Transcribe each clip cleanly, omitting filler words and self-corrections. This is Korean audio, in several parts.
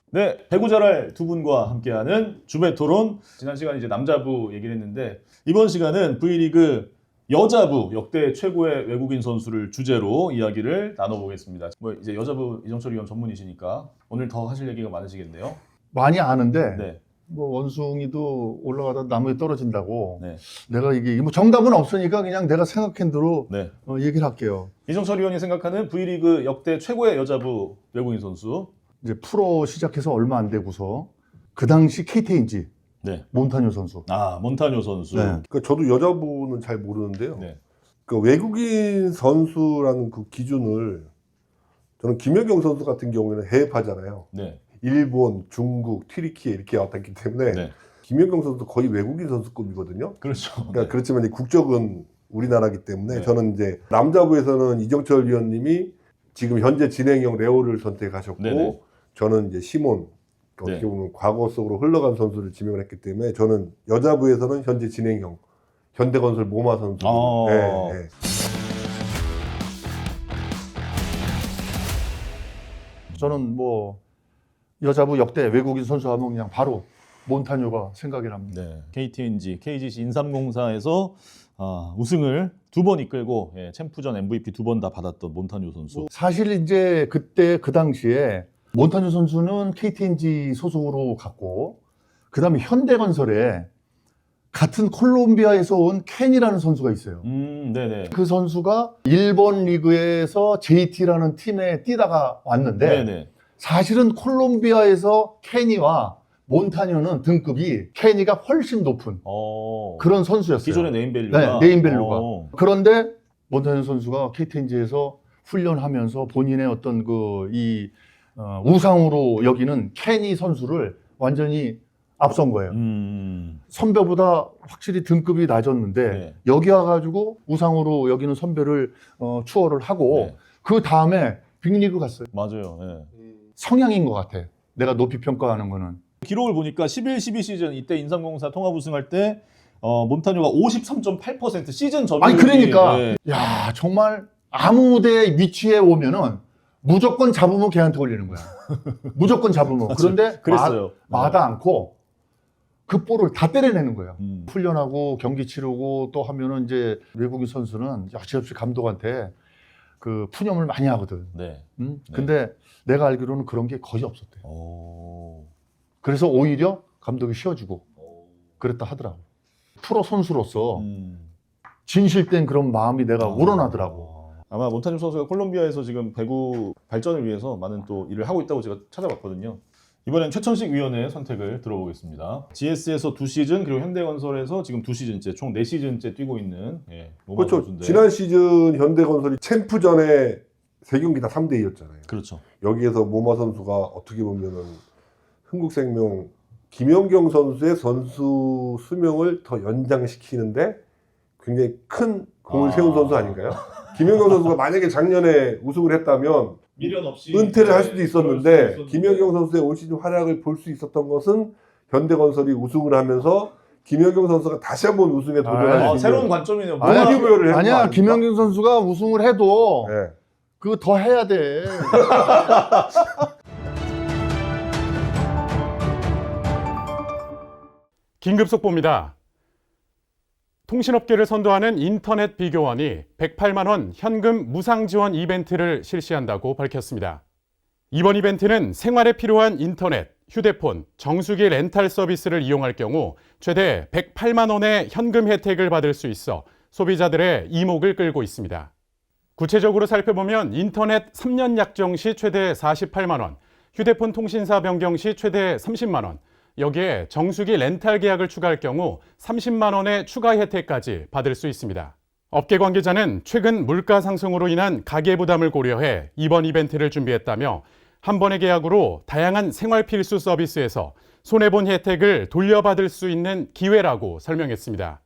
네, 배구 잘할 두 분과 함께하는 주배 토론. 지난 시간 이제 남자부 얘기를 했는데 이번 시간은 V리그 여자부 역대 최고의 외국인 선수를 주제로 이야기를 나눠보겠습니다. 뭐 이제 여자부 이정철 위원 전문이시니까 오늘 더 하실 얘기가 많으시겠네요. 많이 아는데 네. 뭐 원숭이도 올라가다 나무에 떨어진다고. 네. 내가 이게 뭐 정답은 없으니까 그냥 내가 생각한 대로 네. 얘기를 할게요. 이정철 위원이 생각하는 V리그 역대 최고의 여자부 외국인 선수. 이제 프로 시작해서 얼마 안 되고서 그 당시 KTNG 네. 몬타뇨 선수. 아, 몬타뇨 선수. 네. 그러니까 저도 여자부는 잘 모르는데요. 네. 그 외국인 선수라는 그 기준을 저는 김연경 선수 같은 경우에는 해외파잖아요. 네. 일본, 중국, 튀르키예 이렇게 왔기 때문에 네. 김연경 선수도 거의 외국인 선수급이거든요. 그렇죠. 그러니까 네. 그렇지만 이제 국적은 우리나라기 때문에 네. 저는 이제 남자부에서는 이정철 위원님이 지금 현재 진행형 레오를 선택하셨고 네네. 저는 이제 시몬 어떻게 보면 과거 속으로 흘러간 선수를 지명을 했기 때문에 저는 여자부에서는 현재 진행형 현대건설 모마 선수. 아. 네, 네. 저는 뭐 여자부 역대 외국인 선수 하면 그냥 바로 몬타뇨가 생각이 납니다. 네. KTNG, KGC 인삼공사에서 우승을 두 번 이끌고 챔프전 MVP 두 번 다 받았던 몬타뇨 선수. 사실 이제 그때 그 당시에 몬타뇨 선수는 KTNG 소속으로 갔고 그다음에 현대건설에 같은 콜롬비아에서 온 켄이라는 선수가 있어요. 네네. 그 선수가 일본 리그에서 JT라는 팀에 뛰다가 왔는데 네네. 사실은 콜롬비아에서 켄이와 몬타뇨는 등급이 켄이가 훨씬 높은 그런 선수였어요. 기존의 네임밸류가. 네, 네임밸류가. 그런데 몬타뇨 선수가 KTNG에서 훈련하면서 본인의 어떤 우상으로 여기는 켄이 선수를 완전히 앞선 거예요. 선배보다 확실히 등급이 낮았는데 네. 여기 와가지고 우상으로 여기는 선배를 추월을 하고 네. 그 다음에 빅리그 갔어요. 맞아요. 네. 성향인 것 같아. 내가 높이 평가하는 거는. 기록을 보니까 11, 12 시즌 이때 인삼공사 통합 우승할 때 몬타뇨가 53.8% 시즌 점유율이. 아니 그러니까 네. 야 정말 아무 데 위치에 오면은 무조건 잡으면 걔한테 걸리는 거야. 무조건 잡으면. 그런데 그랬어요. 마다 않고 그 볼을 다 때려내는 거예요. 음. 훈련하고 경기 치르고 또 하면은 이제 외국인 선수는 여지없이 감독한테 그 푸념을 많이 하거든. 네. 응? 근데 내가 알기로는 그런 게 거의 없었대. 오. 그래서 오히려 감독이 쉬어주고 그랬다 하더라고. 프로 선수로서 진실된 그런 마음이 내가 우러나더라고. 아마 몬타뇨 선수가 콜롬비아에서 지금 배구 발전을 위해서 많은 또 일을 하고 있다고 제가 찾아봤거든요. 이번엔 최천식 위원의 선택을 들어보겠습니다. GS에서 2시즌 그리고 현대건설에서 지금 2시즌째 총 4시즌째 뛰고 있는 모마 그렇죠. 선수인데. 지난 시즌 현대건설이 챔프전에 3경기 다 3대2였잖아요. 그렇죠. 여기에서 모마 선수가 어떻게 보면은 흥국생명 김연경 선수의 선수 수명을 더 연장시키는데 굉장히 큰 공을 세운 선수 아닌가요? 김연경 선수가 만약에 작년에 우승을 했다면 미련 없이 은퇴를 할 수도 있었는데 김연경 선수의 올 시즌 활약을 볼 수 있었던 것은 현대건설이 우승을 하면서 김연경 선수가 다시 한번 우승에 도전할 수 있는 새로운 관점이네요. 동기부여를 했고 아니야 김연경 선수가 우승을 해도 네. 그거 더 해야 돼. 긴급 속보입니다. 통신업계를 선도하는 인터넷 비교원이 108만 원 현금 무상 지원 이벤트를 실시한다고 밝혔습니다. 이번 이벤트는 생활에 필요한 인터넷, 휴대폰, 정수기 렌탈 서비스를 이용할 경우 최대 108만 원의 현금 혜택을 받을 수 있어 소비자들의 이목을 끌고 있습니다. 구체적으로 살펴보면 인터넷 3년 약정 시 최대 48만 원, 휴대폰 통신사 변경 시 최대 30만 원, 여기에 정수기 렌탈 계약을 추가할 경우 30만 원의 추가 혜택까지 받을 수 있습니다. 업계 관계자는 최근 물가 상승으로 인한 가계 부담을 고려해 이번 이벤트를 준비했다며 한 번의 계약으로 다양한 생활 필수 서비스에서 손해본 혜택을 돌려받을 수 있는 기회라고 설명했습니다.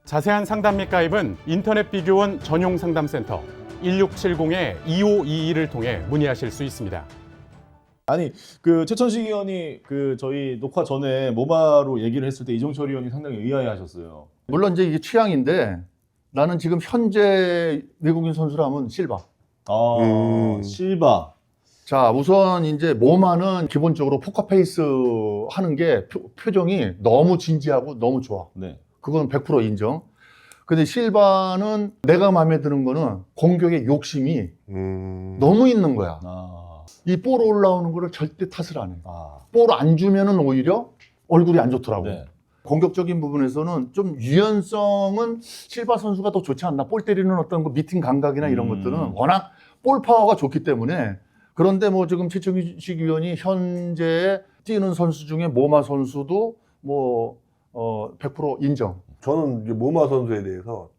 자세한 상담 및 가입은 인터넷 비교원 전용 상담센터 1670-2522를 통해 문의하실 수 있습니다. 아니 그 최천식 의원이 그 저희 녹화 전에 모마로 얘기를 했을 때 이정철 의원이 상당히 의아해하셨어요. 물론 이제 이게 취향인데 나는 지금 현재 외국인 선수라면 실바. 실바. 자, 우선 이제 모마는 기본적으로 포커페이스 하는 게 표정이 너무 진지하고 너무 좋아. 네. 그건 100% 인정. 근데 실바는 내가 마음에 드는 거는 공격의 욕심이 너무 있는 거야. 아. 이 볼 올라오는 거를 절대 탓을 안 해. 아. 볼 안 주면은 오히려 얼굴이 안 좋더라고. 네. 공격적인 부분에서는 좀 유연성은 실바 선수가 더 좋지 않나. 볼 때리는 어떤 그 미팅 감각이나 이런 것들은 워낙 볼 파워가 좋기 때문에. 그런데 뭐 지금 최충식 위원이 현재 뛰는 선수 중에 모마 선수도 뭐 100% 인정. 저는 이제 모마 선수에 대해서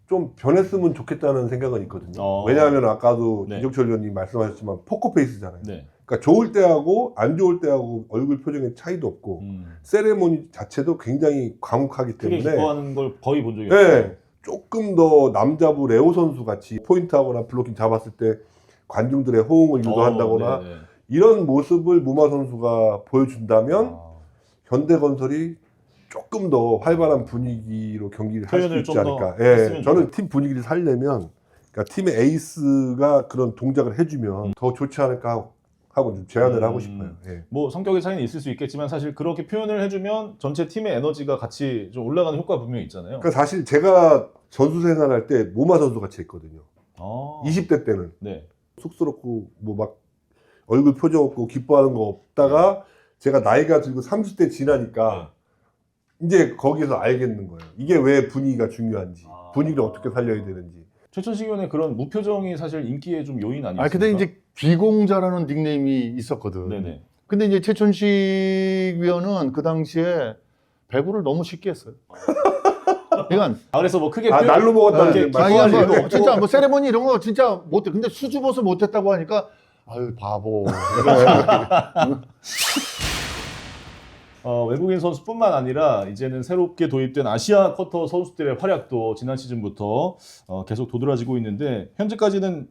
좀 변했으면 좋겠다는 생각은 있거든요. 어. 왜냐하면 아까도 네. 김종철 위원님 말씀하셨지만 포커페이스잖아요. 네. 그러니까 좋을 때하고 안 좋을 때하고 얼굴 표정에 차이도 없고 세레모니 자체도 굉장히 과묵하기 크게 때문에 기뻐하는 걸 거의 본 적이 없어요. 네, 조금 더 남자부 레오 선수 같이 포인트하거나 블로킹 잡았을 때 관중들의 호응을 유도한다거나 네네. 이런 모습을 모마 선수가 보여준다면 아. 현대건설이 조금 더 활발한 분위기로 경기를 할 수 표현을 있지 좀 더 않을까. 했으면 예, 저는 팀 분위기를 살려면 그러니까 팀의 에이스가 그런 동작을 해주면 더 좋지 않을까 하고 좀 제안을 하고 싶어요. 예. 뭐 성격의 차이는 있을 수 있겠지만 사실 그렇게 표현을 해주면 전체 팀의 에너지가 같이 좀 올라가는 효과가 분명히 있잖아요. 그러니까 사실 제가 선수 생활할 때 모마 선수 같이 했거든요. 아. 20대 때는 네. 쑥스럽고 뭐 막 얼굴 표정 없고 기뻐하는 거 없다가 제가 나이가 들고 30대 지나니까 이제 거기서 알겠는 거예요. 이게 왜 분위기가 중요한지, 아. 분위기를 어떻게 살려야 되는지. 최천식 의원의 그런 무표정이 사실 인기의 좀 요인 아니었습니까? 아, 근데 이제 귀공자라는 닉네임이 있었거든. 네네. 근데 이제 최춘식 위원은 그 당시에 배구를 너무 쉽게 했어요. 그러니까 아 그래서 뭐 크게 날로 먹었다는 네, 게 기뻐할 자기가 일도 뭐 없고. 진짜 뭐 세레머니 이런 거 진짜 못해. 근데 수줍어서 못했다고 하니까 아유 바보. 외국인 선수뿐만 아니라 이제는 새롭게 도입된 아시아 쿼터 선수들의 활약도 지난 시즌부터 계속 도드라지고 있는데 현재까지는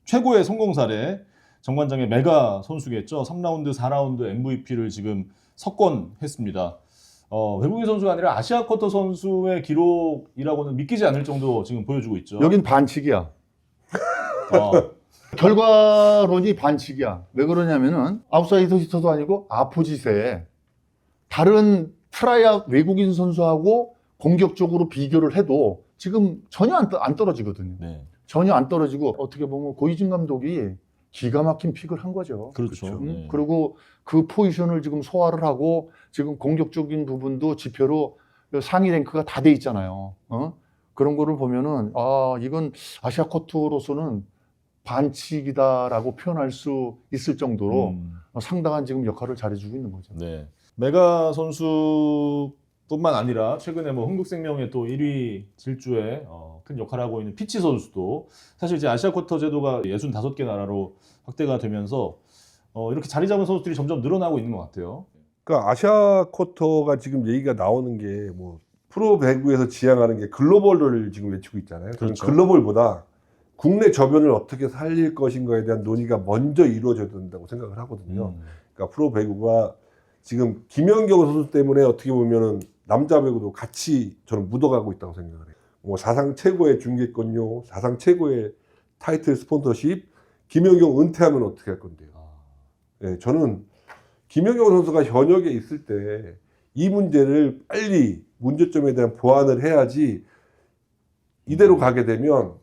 최고의 성공 사례 정관장의 메가 선수겠죠. 3라운드, 4라운드 MVP를 지금 석권했습니다. 외국인 선수가 아니라 아시아 쿼터 선수의 기록이라고는 믿기지 않을 정도 지금 보여주고 있죠. 여긴 반칙이야. 어, 결과론이 반칙이야. 왜 그러냐면은 아웃사이더 히터도 아니고 아포지트에 다른 트라이아웃 외국인 선수하고 공격적으로 비교를 해도 지금 전혀 안 떨어지거든요. 네, 전혀 안 떨어지고 어떻게 보면 고이진 감독이 기가 막힌 픽을 한 거죠. 그렇죠. 네. 그리고 그 포지션을 지금 소화를 하고 지금 공격적인 부분도 지표로 상위 랭크가 다 돼 있잖아요. 그런 거를 보면은 아 이건 아시아 쿼터로서는 반칙이다라고 표현할 수 있을 정도로 상당한 지금 역할을 잘해주고 있는 거죠. 네. 메가 선수뿐만 아니라 최근에 뭐 흥국생명의 또 1위 질주에 큰 역할을 하고 있는 피치 선수도 사실 이제 아시아 쿼터 제도가 65개 나라로 확대가 되면서 이렇게 자리 잡은 선수들이 점점 늘어나고 있는 것 같아요. 그러니까 아시아 쿼터가 지금 얘기가 나오는 게 뭐 프로 배구에서 지향하는 게 글로벌을 지금 외치고 있잖아요. 저는 그렇죠. 글로벌보다 국내 저변을 어떻게 살릴 것인가에 대한 논의가 먼저 이루어져야 된다고 생각을 하거든요. 그러니까 프로 배구가 지금 김연경 선수 때문에 어떻게 보면은 남자 배구도 같이 저는 묻어가고 있다고 생각을 해요. 뭐 사상 최고의 중계권료, 사상 최고의 타이틀 스폰서십, 김연경 은퇴하면 어떻게 할 건데요? 네, 저는 김연경 선수가 현역에 있을 때 이 문제를 빨리 문제점에 대한 보완을 해야지 이대로 가게 되면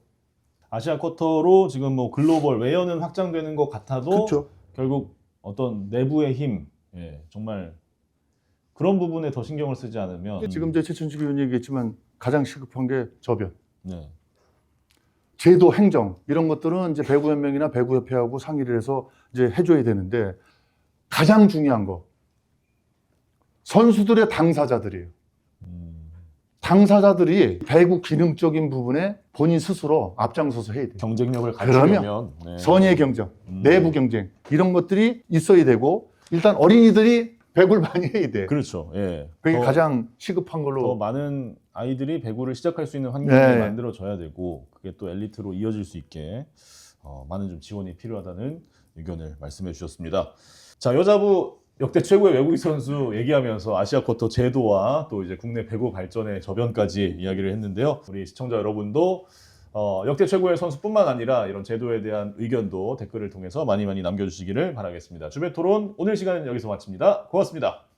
아시아 쿼터로 지금 뭐 글로벌 외연은 확장되는 것 같아도 그렇죠. 결국 어떤 내부의 힘, 정말 그런 부분에 더 신경을 쓰지 않으면 지금 이제 최춘식 의원이 얘기했지만 가장 시급한 게 저변, 네. 제도, 행정 이런 것들은 이제 배구연맹이나 배구협회하고 상의를 해서 이제 해줘야 되는데 가장 중요한 거 선수들의 당사자들이에요. 당사자들이 배구 기능적인 부분에 본인 스스로 앞장서서 해야 돼요. 경쟁력을 그러면 갖추려면 네. 선의의 경쟁, 내부 경쟁 이런 것들이 있어야 되고 일단 어린이들이 배구를 많이 해야 돼. 그렇죠. 예. 그게 더- 가장 시급한 더 걸로. 많은 아이들이 배구를 시작할 수 있는 환경이 네. 만들어져야 되고 그게 또 엘리트로 이어질 수 있게 많은 좀 지원이 필요하다는 의견을 말씀해 주셨습니다. 자, 여자부 역대 최고의 외국인 선수 얘기하면서 아시아 쿼터 제도와 또 이제 국내 배구 발전의 저변까지 이야기를 했는데요. 우리 시청자 여러분도 역대 최고의 선수뿐만 아니라 이런 제도에 대한 의견도 댓글을 통해서 많이 남겨주시기를 바라겠습니다. 주베토론 오늘 시간은 여기서 마칩니다. 고맙습니다.